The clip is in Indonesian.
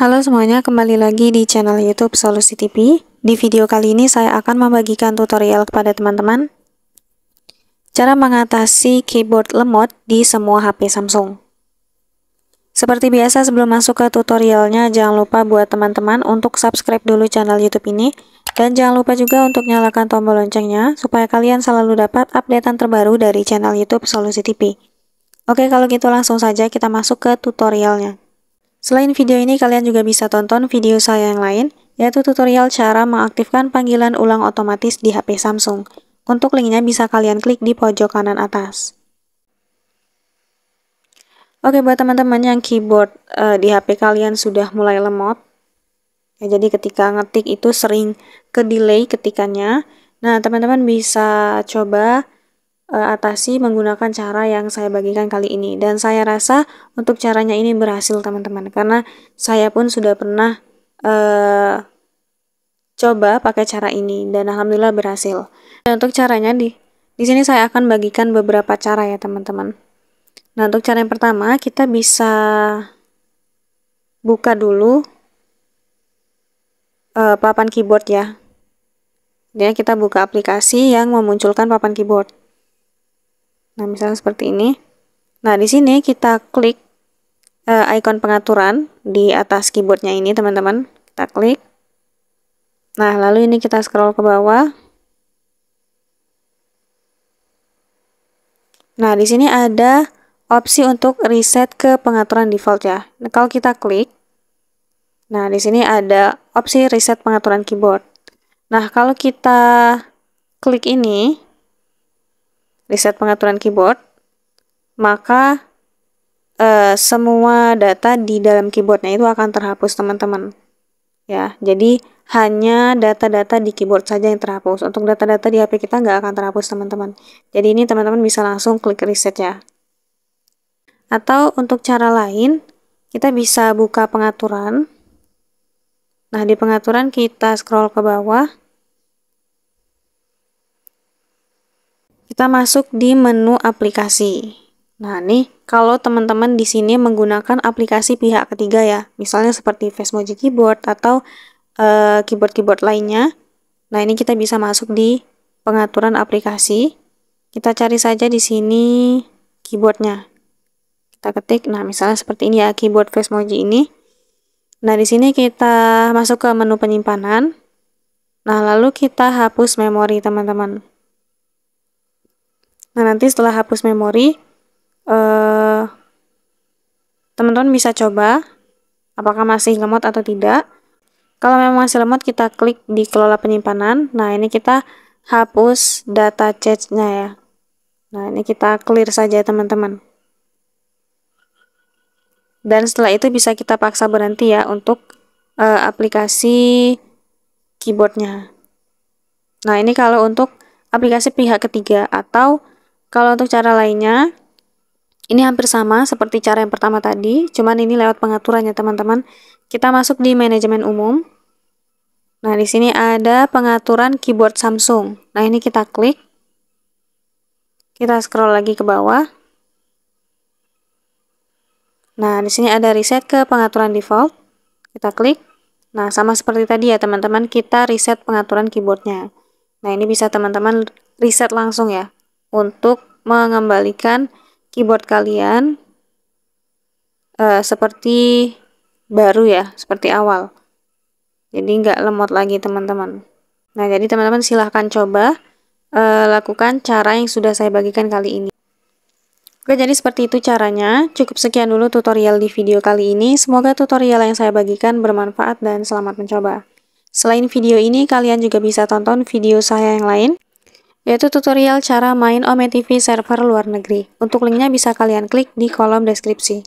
Halo semuanya, kembali lagi di channel YouTube Solusi TV. Di video kali ini saya akan membagikan tutorial kepada teman-teman cara mengatasi keyboard lemot di semua HP Samsung. Seperti biasa, sebelum masuk ke tutorialnya, jangan lupa buat teman-teman untuk subscribe dulu channel YouTube ini, dan jangan lupa juga untuk nyalakan tombol loncengnya supaya kalian selalu dapat updatean terbaru dari channel YouTube Solusi TV. Oke, kalau gitu langsung saja kita masuk ke tutorialnya. Selain video ini, kalian juga bisa tonton video saya yang lain, yaitu tutorial cara mengaktifkan panggilan ulang otomatis di HP Samsung. Untuk linknya bisa kalian klik di pojok kanan atas. Oke, buat teman-teman yang keyboard di HP kalian sudah mulai lemot, ya, jadi ketika ngetik itu sering ke delay ketikannya. Nah, teman-teman bisa coba atasi menggunakan cara yang saya bagikan kali ini, dan saya rasa untuk caranya ini berhasil teman-teman, karena saya pun sudah pernah coba pakai cara ini dan alhamdulillah berhasil. Dan untuk caranya di sini saya akan bagikan beberapa cara ya teman-teman. Nah, untuk cara yang pertama kita bisa buka dulu papan keyboard ya. Jadi kita buka aplikasi yang memunculkan papan keyboard. Nah, misalnya seperti ini. Nah, di sini kita klik icon pengaturan di atas keyboardnya ini, teman-teman. Kita klik. Nah, lalu ini kita scroll ke bawah. Nah, di sini ada opsi untuk reset ke pengaturan default ya. Nah, kalau kita klik, nah di sini ada opsi reset pengaturan keyboard. Nah, kalau kita klik ini, reset pengaturan keyboard, maka semua data di dalam keyboardnya itu akan terhapus teman-teman. Ya, jadi hanya data-data di keyboard saja yang terhapus. Untuk data-data di HP kita nggak akan terhapus teman-teman. Jadi ini teman-teman bisa langsung klik reset ya. Atau untuk cara lain, kita bisa buka pengaturan. Nah, di pengaturan kita scroll ke bawah. Kita masuk di menu aplikasi. Nah, nih kalau teman-teman di sini menggunakan aplikasi pihak ketiga ya, misalnya seperti Fastmoji Keyboard atau keyboard-keyboard lainnya. Nah, ini kita bisa masuk di pengaturan aplikasi. Kita cari saja di sini keyboardnya. Kita ketik, nah misalnya seperti ini ya, keyboard Fastmoji ini. Nah, di sini kita masuk ke menu penyimpanan. Nah, lalu kita hapus memori teman-teman. Nah, nanti setelah hapus memori, teman-teman bisa coba apakah masih lemot atau tidak. Kalau memang masih lemot, kita klik di kelola penyimpanan. Nah, ini kita hapus data cache-nya ya. Nah, ini kita clear saja teman-teman. Dan setelah itu bisa kita paksa berhenti ya untuk aplikasi keyboardnya. Nah, ini kalau untuk aplikasi pihak ketiga. Atau kalau untuk cara lainnya, ini hampir sama seperti cara yang pertama tadi, cuman ini lewat pengaturannya teman-teman. Kita masuk di manajemen umum. Nah, di sini ada pengaturan keyboard Samsung. Nah, ini kita klik. Kita scroll lagi ke bawah. Nah, di sini ada reset ke pengaturan default. Kita klik. Nah, sama seperti tadi ya teman-teman, kita reset pengaturan keyboardnya. Nah, ini bisa teman-teman reset langsung ya, untuk mengembalikan keyboard kalian seperti baru ya, seperti awal. Jadi nggak lemot lagi teman-teman. Nah, jadi teman-teman silahkan coba lakukan cara yang sudah saya bagikan kali ini. Oke, jadi seperti itu caranya. Cukup sekian dulu tutorial di video kali ini. Semoga tutorial yang saya bagikan bermanfaat dan selamat mencoba. Selain video ini, kalian juga bisa tonton video saya yang lain, yaitu tutorial cara main Ome TV server luar negeri. Untuk linknya bisa kalian klik di kolom deskripsi.